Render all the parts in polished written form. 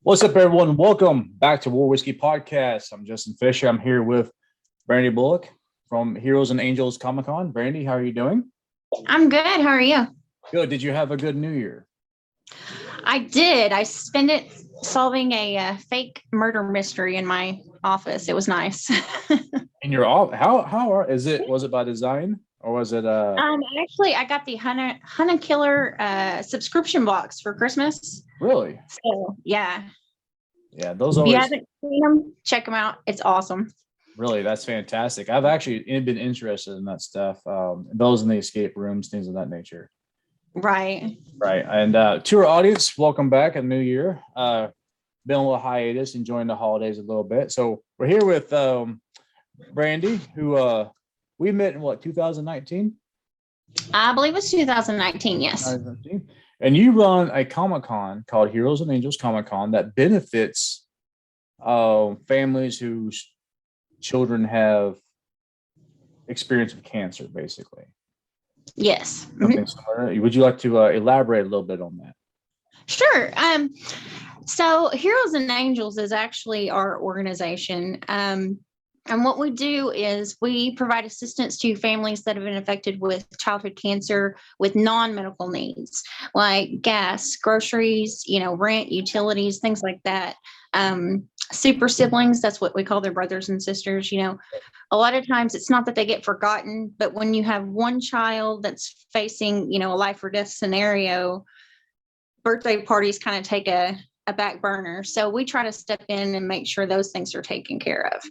What's up, everyone? Welcome back to War Whiskey Podcast. I'm Justin Fisher. I'm here with Brandy Bullock from Heroes and Angels Comicon. Brandy, how are you doing? I'm good. How are you? Good. Did you have a good New Year? I did. I spent it solving a fake murder mystery in my office. It was nice. In your off? Is it? Was it by design or was it? Actually, I got the Hunter Killer subscription box for Christmas. Really? So yeah. Yeah, those If you always. haven't seen them, check them out. It's awesome. Really, that's fantastic. I've actually been interested in that stuff. Those in the escape rooms, things of that nature. Right. Right. And to our audience, welcome back. A new year. Been a little hiatus, enjoying the holidays a little bit. So we're here with Brandy, who we met in 2019? I believe it's 2019. Yes. 2019. And you run a Comic-Con called Heroes and Angels Comic-Con that benefits families whose children have experience with cancer, basically. Yes. Something similar. Would you like to elaborate a little bit on that? Sure. So Heroes and Angels is actually our organization. And what we do is we provide assistance to families that have been affected with childhood cancer with non-medical needs, like gas, groceries, rent, utilities, things like that. Super siblings, that's what we call their brothers and sisters. A lot of times it's not that they get forgotten, but when you have one child that's facing, a life or death scenario, birthday parties kind of take a back burner. So we try to step in and make sure those things are taken care of.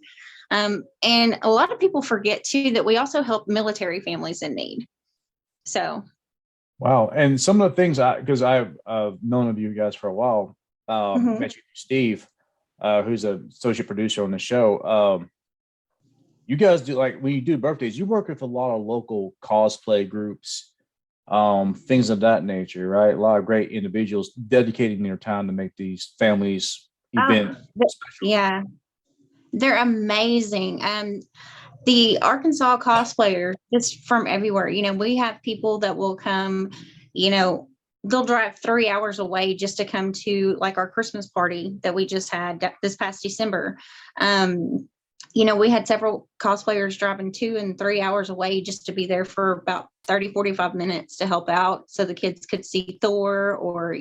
And a lot of people forget too that we also help military families in need. So, wow! And some of the things, because I've known of you guys for a while, met you, Steve, who's an associate producer on the show. You guys do, like, when you do birthdays, you work with a lot of local cosplay groups, things of that nature, right? A lot of great individuals dedicating their time to make these families event special. Yeah. They're amazing. The Arkansas cosplayers, just from everywhere, we have people that will come, they'll drive 3 hours away just to come to like our Christmas party that we just had this past December. We had several cosplayers driving 2 and 3 hours away just to be there for about 30, 45 minutes to help out so the kids could see Thor or,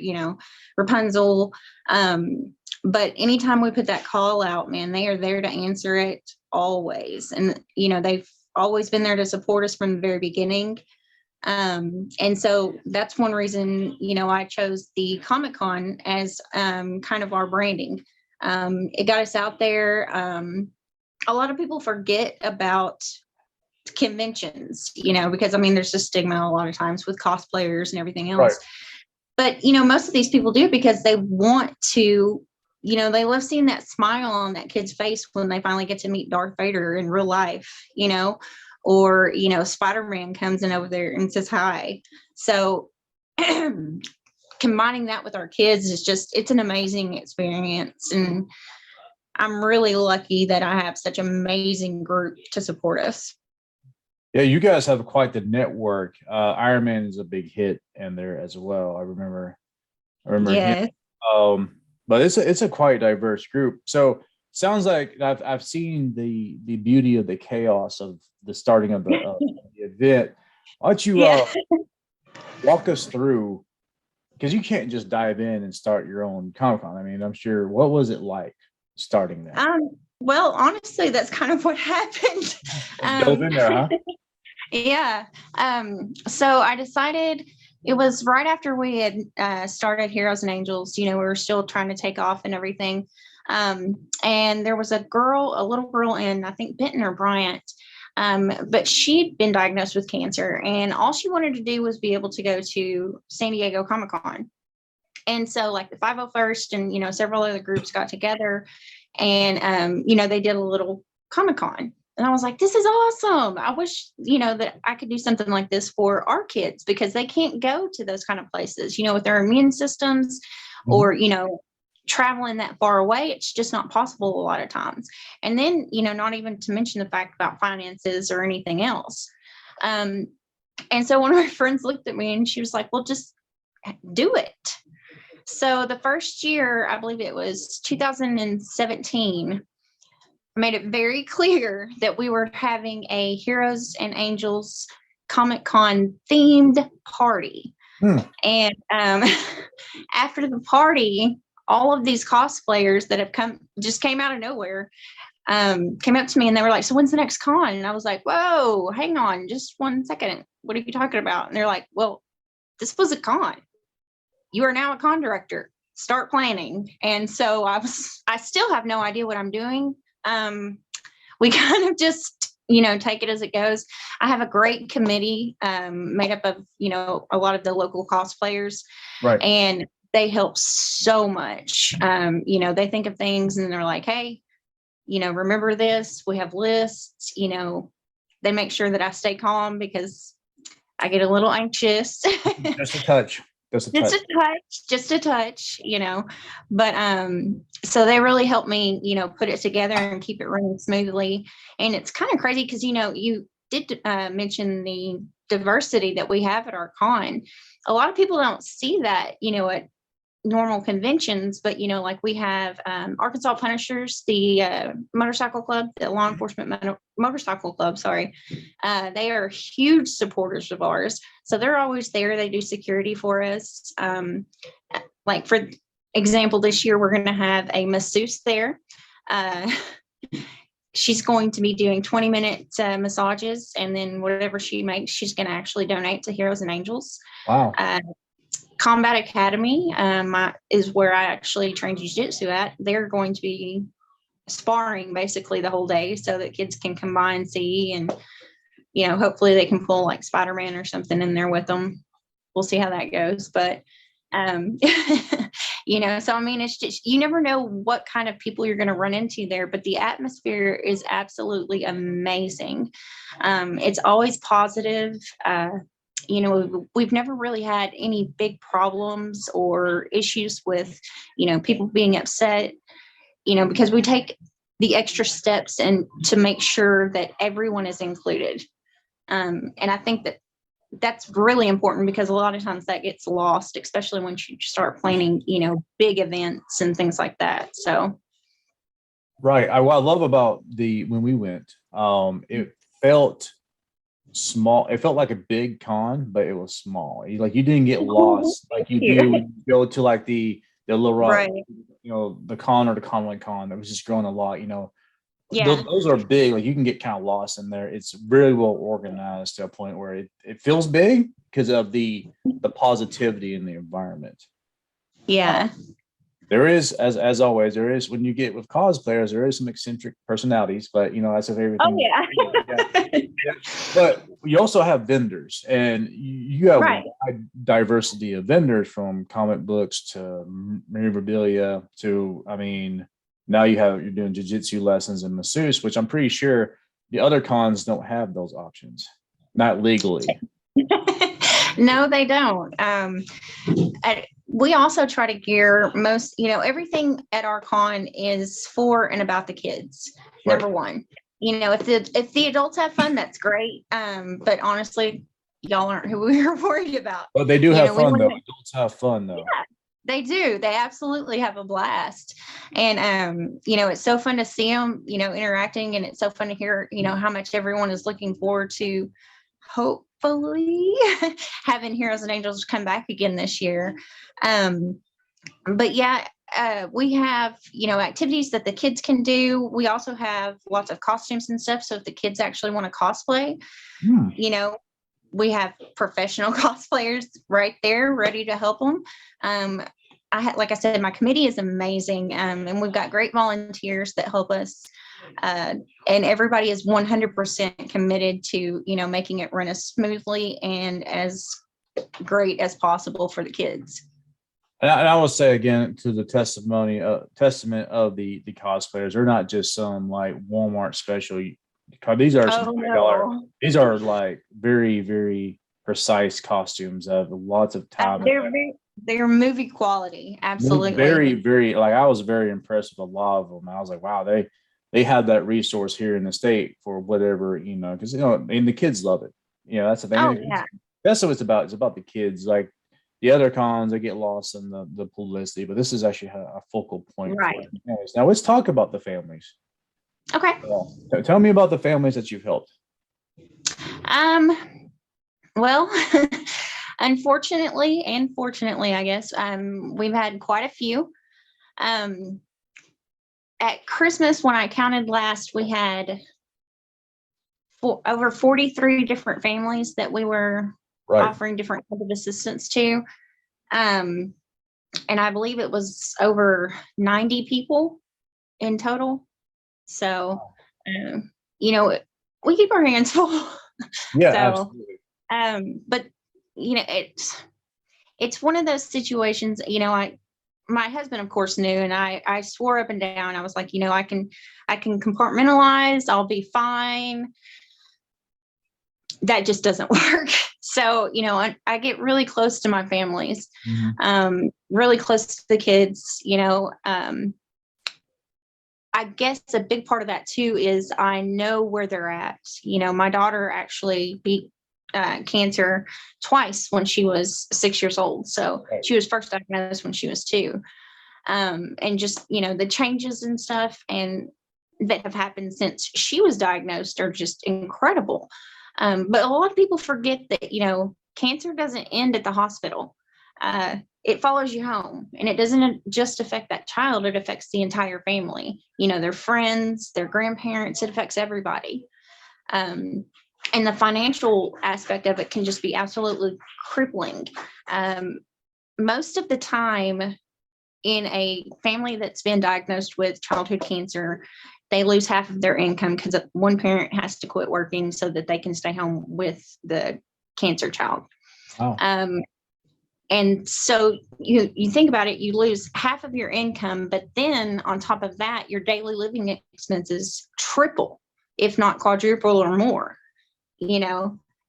Rapunzel. But anytime we put that call out, man, they are there to answer it always. And, they've always been there to support us from the very beginning. And so that's one reason, I chose the Comic-Con as kind of our branding. It got us out there. A lot of people forget about conventions, because there's a stigma a lot of times with cosplayers and everything else. Right. But, most of these people do it because they want to, they love seeing that smile on that kid's face when they finally get to meet Darth Vader in real life, or, Spider-Man comes in over there and says hi. So combining that with our kids is it's an amazing experience. And I'm really lucky that I have such an amazing group to support us. Yeah, you guys have quite the network. Iron Man is a big hit in there as well. I remember yes. him. But it's a quite diverse group. So sounds like I've seen the beauty of the chaos of the starting of the event. Why don't you walk us through, because you can't just dive in and start your own Comic-Con. I'm sure. What was it like starting that? Well, honestly, that's kind of what happened. Dove in there, huh? Yeah. So I decided it was right after we had started Heroes and Angels. We were still trying to take off and everything. And there was a little girl in, I think, Benton or Bryant. But she'd been diagnosed with cancer, and all she wanted to do was be able to go to San Diego Comic-Con. And so like the 501st and, several other groups got together and, they did a little Comic-Con. And I was like, this is awesome. I wish, that I could do something like this for our kids because they can't go to those kind of places, with their immune systems or, traveling that far away. It's just not possible a lot of times. And then, not even to mention the fact about finances or anything else. And so one of my friends looked at me and she was like, well, just do it. So the first year, I believe it was 2017, I made it very clear that we were having a Heroes and Angels Comicon themed party. And after the party, all of these cosplayers that have came out of nowhere, came up to me and they were like, "So when's the next con?" And I was like, "Whoa, hang on, just 1 second. What are you talking about?" And they're like, "Well, this was a con. You are now a con director. Start planning." And so I still have no idea what I'm doing. We kind of just, take it as it goes. I have a great committee made up of, a lot of the local cosplayers. Right. And they help so much. They think of things and they're like, "Hey, remember this, we have lists." They make sure that I stay calm because I get a little anxious. Just a touch. Just a touch, but so they really help me, put it together and keep it running smoothly. And it's kind of crazy because, you did mention the diversity that we have at our con. A lot of people don't see that, at normal conventions, but like we have Arkansas Punishers, the motorcycle club, the law enforcement motorcycle club, sorry. They are huge supporters of ours, so they're always there. They do security for us. Like for example, this year we're going to have a masseuse there. She's going to be doing 20-minute massages, and then whatever she makes, she's going to actually donate to Heroes and Angels. Wow. Combat Academy is where I actually train jiu-jitsu at. They're going to be sparring basically the whole day so that kids can combine see, and hopefully they can pull like Spider-Man or something in there with them. We'll see how that goes, but so I mean, it's just, you never know what kind of people you're going to run into there, but the atmosphere is absolutely amazing. It's always positive. We've never really had any big problems or issues with, people being upset, because we take the extra steps and to make sure that everyone is included. And I think that that's really important because a lot of times that gets lost, especially once you start planning, big events and things like that. So. Right. What I love about when we went, it felt small. It felt like a big con, but it was small. You didn't get lost like you do when you go to like the Little Rock, right. The con or the Conway Con that was just growing a lot. Yeah. Those are big. Like you can get kind of lost in there. It's really well organized to a point where it feels big because of the positivity in the environment. Yeah. There is, as always, there is when you get with cosplayers, there is some eccentric personalities, but that's of everything. Oh yeah. But you also have vendors, and you have right. a diversity of vendors from comic books to memorabilia to, now you're doing jiu-jitsu lessons and masseuse, which I'm pretty sure the other cons don't have those options, not legally. No, they don't. We also try to gear everything at our con is for and about the kids. Right. Number one, if the adults have fun, that's great. But honestly, y'all aren't who we were worried about. But they do have fun though. Adults have fun though. Yeah, they do. They absolutely have a blast. And, it's so fun to see them, interacting, and it's so fun to hear, how much everyone is looking forward to hopefully having Heroes and Angels come back again this year. But yeah, we have, activities that the kids can do. We also have lots of costumes and stuff. So if the kids actually want to cosplay, we have professional cosplayers right there ready to help them. Like I said, my committee is amazing. And we've got great volunteers that help us. And everybody is 100% committed to, making it run as smoothly and as great as possible for the kids. And I will say again, to the testament of the cosplayers, they're not just some like Walmart special. These are these are like very, very precise costumes of lots of time. They're movie quality. Absolutely. Very, very, like I was very impressed with a lot of them. I was like, wow, they have that resource here in the state for whatever, because and the kids love it. That's the thing. Oh, yeah. That's what it's about. It's about the kids. Like the other cons, they get lost in the publicity, but this is actually a focal point for Right. the families. Now let's talk about the families. Okay. Tell me about the families that you've helped. Well, unfortunately and fortunately, I guess, we've had quite a few. At Christmas, when I counted last, we had over 43 different families that we were offering different type of assistance to. And I believe it was over 90 people in total. So, we keep our hands full. Yeah, so, absolutely. But it's one of those situations, my husband, of course, knew, and I swore up and down. I was like, I can compartmentalize. I'll be fine. That just doesn't work. So, I get really close to my families, really close to the kids, I guess a big part of that too is I know where they're at. My daughter actually beat cancer twice when she was 6 years old. So she was first diagnosed when she was 2. And just, the changes and stuff and that have happened since she was diagnosed are just incredible. But a lot of people forget that, cancer doesn't end at the hospital. It follows you home, and it doesn't just affect that child. It affects the entire family, their friends, their grandparents. It affects everybody. And the financial aspect of it can just be absolutely crippling. Most of the time in a family that's been diagnosed with childhood cancer, they lose half of their income because one parent has to quit working so that they can stay home with the cancer child. Wow. And so you think about it, you lose half of your income, but then on top of that, your daily living expenses triple, if not quadruple or more,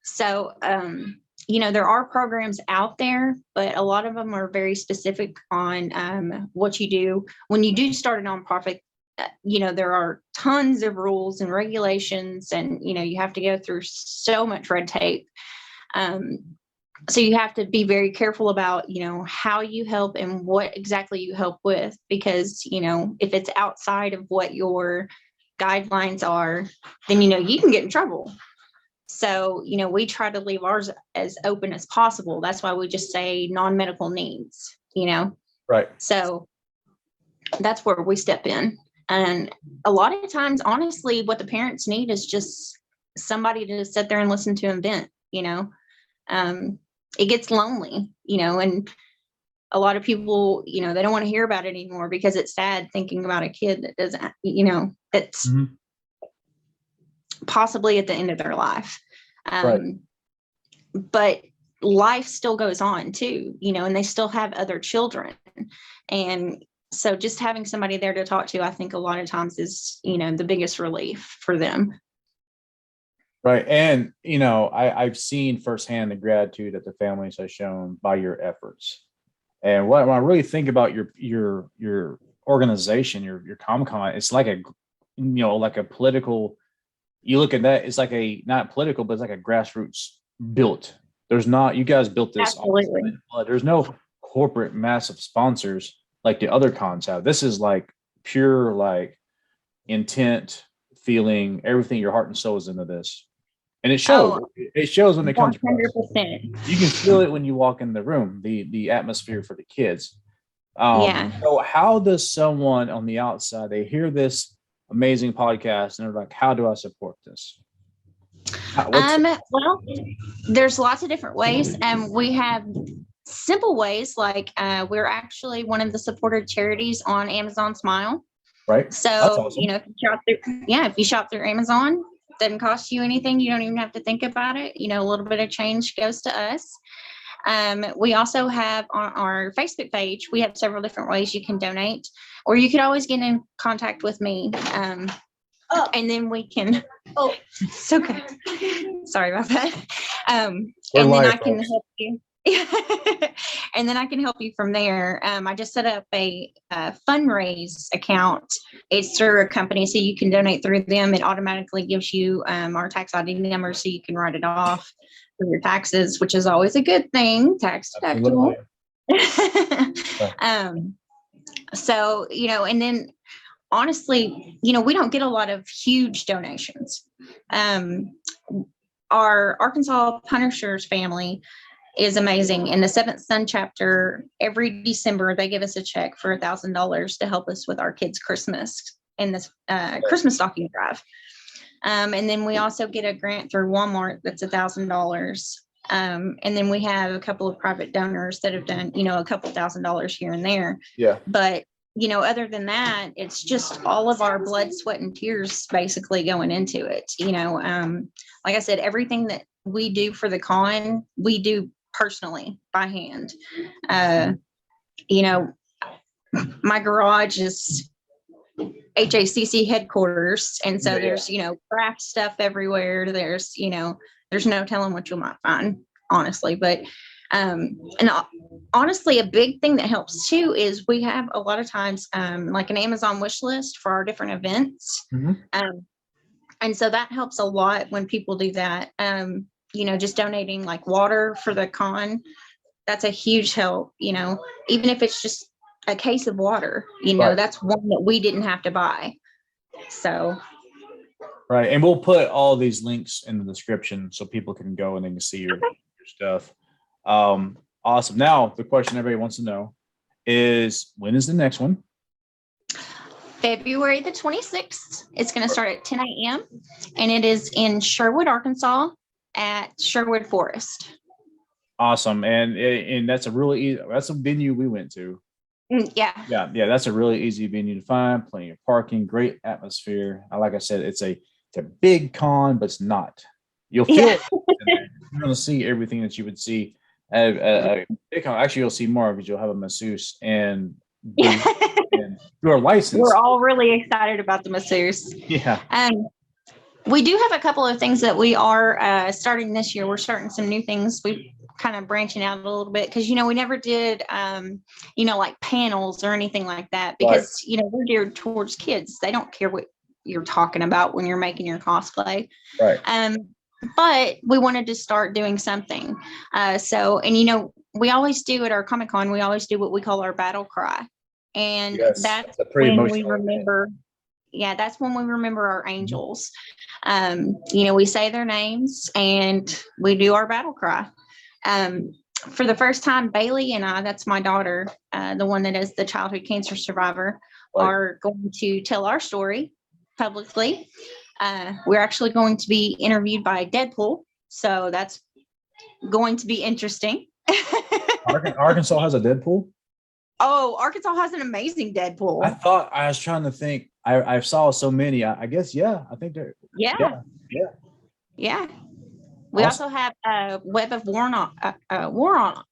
So, there are programs out there, but a lot of them are very specific on what you do. When you do start a nonprofit, there are tons of rules and regulations, and, you have to go through so much red tape. So you have to be very careful about, how you help and what exactly you help with, because, if it's outside of what your guidelines are, then, you can get in trouble. So, we try to leave ours as open as possible. That's why we just say non-medical needs, Right. So that's where we step in. And a lot of times, honestly, what the parents need is just somebody to sit there and listen to them vent, it gets lonely, and a lot of people, they don't want to hear about it anymore because it's sad thinking about a kid that doesn't, that's possibly at the end of their life. But life still goes on too, and they still have other children. And so just having somebody there to talk to, I think a lot of times is, the biggest relief for them. Right. And, I've seen firsthand the gratitude that the families have shown by your efforts. And when I really think about your organization, your Comicon, it's like like a political, you look at that, it's like not political, but it's like a grassroots built. You guys built this. Absolutely. There's no corporate massive sponsors like the other cons have. This is like pure, like intent, feeling, everything, your heart and soul is into this. And it shows. It shows when it comes. 100%. You can feel it when you walk in the room. The atmosphere for the kids. Yeah. So how does someone on the outside, they hear this amazing podcast and they're like, how do I support this? Well, there's lots of different ways. We have simple ways, like we're actually one of the supported charities on Amazon Smile. Right. So, awesome. if you shop through Amazon, it doesn't cost you anything. You don't even have to think about it. A little bit of change goes to us. We also have on our Facebook page, we have several different ways you can donate, or you could always get in contact with me. And then we can, it's okay. Sorry about that. And then I can help you. And then I can help you from there. I just set up a fundraise account. It's through a company, so you can donate through them. It automatically gives you our tax ID number, so you can write it off. for your taxes, which is always a good thing, tax deductible. So, and then honestly, we don't get a lot of huge donations. Our Arkansas Punishers family is amazing. In the Seventh Son chapter, every December, they give us a check for $1,000 to help us with our kids' Christmas in this Christmas stocking drive. And then we also get a grant through Walmart that's $1,000. And then we have a couple of private donors that have done, a couple $1,000s here and there. Yeah. But, other than that, it's just all of our blood, sweat, and tears basically going into it. Like I said, everything that we do for the con, we do personally by hand. My garage is HACC headquarters, and so there's craft stuff everywhere. There's no telling what you might find, honestly. But and honestly, a big thing that helps too is we have a lot of times like an Amazon wish list for our different events. And so that helps a lot when people do that. Just donating like water for the con, that's a huge help. Even if it's just a case of water, Right. That's one that we didn't have to buy. So. Right. And we'll put all these links in the description so people can go and they can see your stuff. Awesome. Now, the question everybody wants to know is, when is the next one? February the 26th. It's going to start at 10 a.m. and it is in Sherwood, Arkansas at Sherwood Forest. Awesome. And that's a really easy, that's a venue we went to. Yeah. That's a really easy venue to find. Plenty of parking, great atmosphere. Like I said, it's a big con, but it's not. You'll feel it. You're going to see everything that you would see at a big con. Actually, you'll see more because you'll have a masseuse and your license. We're all really excited about the masseuse. Yeah. We do have a couple of things that we are starting this year. We're starting some new things. We kind of branching out a little bit because, we never did, like panels or anything like that because, we're geared towards kids. They don't care what you're talking about when you're making your cosplay. Right. But we wanted to start doing something. We always do at our Comicon, we always do what we call our battle cry. And that's when we remember. Yeah, that's when we remember our angels. We say their names and we do our battle cry. For the first time, Bailey and I, that's my daughter, the one that is the childhood cancer survivor, are going to tell our story publicly. We're actually going to be interviewed by Deadpool, so that's going to be interesting. Arkansas has a Deadpool? Oh, Arkansas has an amazing Deadpool. I was trying to think. I saw so many. I guess, I think they're. Yeah. We also have Web of Warnock.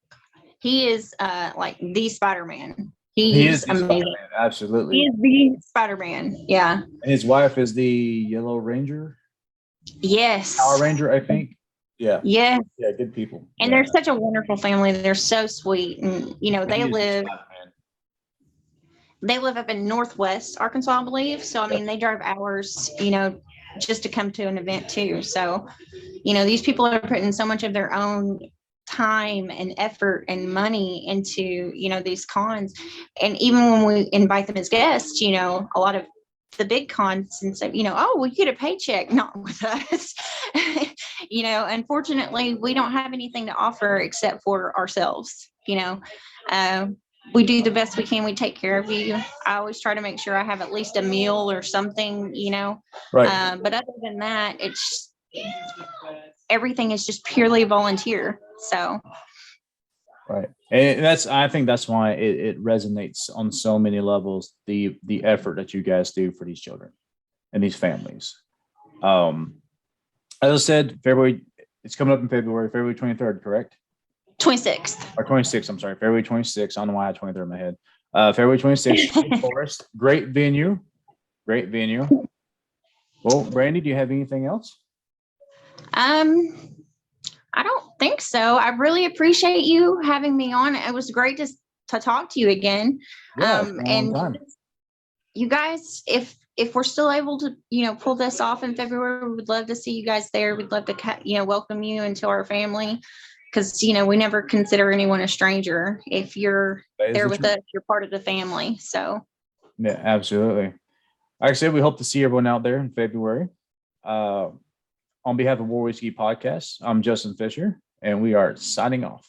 He is like the Spider-Man. He is amazing. Spider-Man, absolutely. He is the Spider-Man. Yeah. And his wife is the Yellow Ranger. Yes. Power Ranger, I think. Yeah. Yeah. Yeah, good people. And they're such a wonderful family. They're so sweet. And they live up in Northwest Arkansas, I believe. So, they drive hours, just to come to an event too. So, these people are putting so much of their own time and effort and money into, these cons. And even when we invite them as guests, a lot of the big cons and say, we get a paycheck, not with us. Unfortunately, we don't have anything to offer except for ourselves. We do the best we can. We take care of you. I always try to make sure I have at least a meal or something, Right. But other than that, everything is just purely volunteer. So. Right. And I think that's why it resonates on so many levels, the effort that you guys do for these children and these families. As I said, it's coming up in February 23rd, correct? 26th. Or 26th, I'm sorry, February 26th. I don't know why I had 23rd in my head. February 26th, Forest. Great venue. Well, Brandy, do you have anything else? I don't think so. I really appreciate you having me on. It was great to talk to you again. Yeah, it's been a long time. You guys, if if we're still able to, pull this off in February, we would love to see you guys there. We'd love to, welcome you into our family, because, we never consider anyone a stranger. If you're there with us, you're part of the family. So. Yeah, absolutely. Like I said, we hope to see everyone out there in February. On behalf of War Whiskey Podcast, I'm Justin Fisher, and we are signing off.